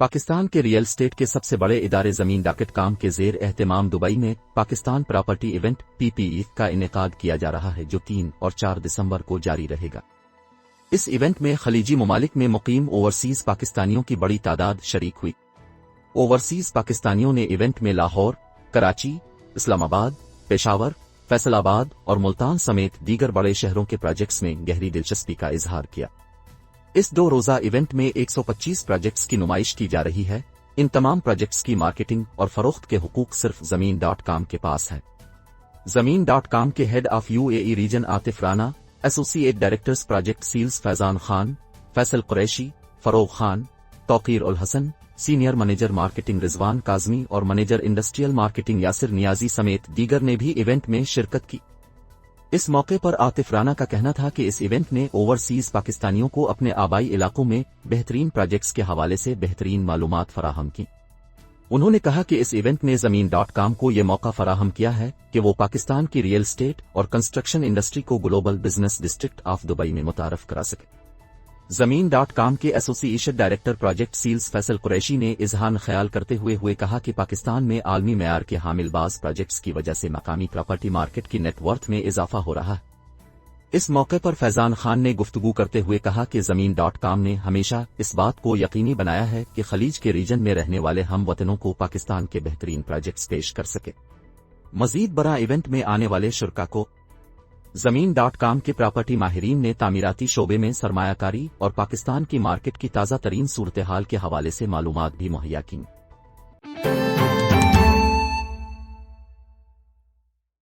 पाकिस्तान के real estate के सबसे बड़े इदारे जमीन डॉकेट काम के जेर एहतमाम दुबई में पाकिस्तान प्रॉपर्टी इवेंट PPE का इनेकाद किया जा रहा है, जो 3 और 4 दिसंबर को जारी रहेगा। इस इवेंट में खलीजी ममालिक में मुकीम ओवरसीज पाकिस्तानियों की बड़ी तादाद शरीक हुई। ओवरसीज पाकिस्तानियों ने इवेंट में लाहौर, कराची, इस्लामाबाद, पेशावर, फैसलाबाद और मुल्तान समेत दीगर बड़े शहरों के प्रोजेक्ट्स में गहरी दिलचस्पी का इजहार किया। इस 2 रोजा इवेंट में 125 प्रोजेक्ट्स की नुमाइश की जा रही है। इन तमाम प्रोजेक्ट्स की मार्केटिंग और फरोख्त के हुकूक सिर्फ ज़मीन.com के पास है। ज़मीन.com के head of UAE region Atif Rana, associate directors project sales Faizan Khan, Faisal Qureshi, Farogh Khan, Tauqeer ul Hassan, senior manager marketing Rizwan Kazmi और manager industrial marketing Yasir Niazi समेत दीगर ने भी इवेंट में शिरकत की। इस मौके पर आतिफ राना का कहना था कि इस इवेंट ने ओवरसीज पाकिस्तानियों को अपने आबाई इलाकों में बेहतरीन प्रोजेक्ट्स के हवाले से बेहतरीन मालूमात फराहम की। उन्होंने कहा कि इस इवेंट ने ज़मीन.com को ये मौका फराहम किया है कि वो पाकिस्तान की रियल स्टेट और कंस्ट्रक्शन इंडस्ट्री को global business district of Dubai में मुतारफ करा सके। ज़मीन.com के association director project sales Faisal Qureshi ने इजहार ख्याल करते हुए कहा कि पाकिस्तान में आलमी मेयार के हामिलबाज प्रोजेक्ट्स की वजह से मकामी प्रॉपर्टी मार्केट की नेटवर्थ में इजाफा हो रहा है। इस मौके पर फैजान खान ने गुफ्तगू करते हुए कहा कि ज़मीन.com ने हमेशा इस बात को यकीनी बनाया है कि खलीज के रीजन में रहने वाले हम वतनों को पाकिस्तान के बेहतरीन प्रोजेक्ट्स पेश कर सके। मजीद बड़ा इवेंट में आने वाले शुरका को ज़मीन.com के प्रॉपर्टी माहिरीन ने तामीराती शोबे में सरमायाकारी और पाकिस्तान की मार्केट की ताज़ा तरीन सूरत हाल के हवाले से मालूमात भी मुहैया की।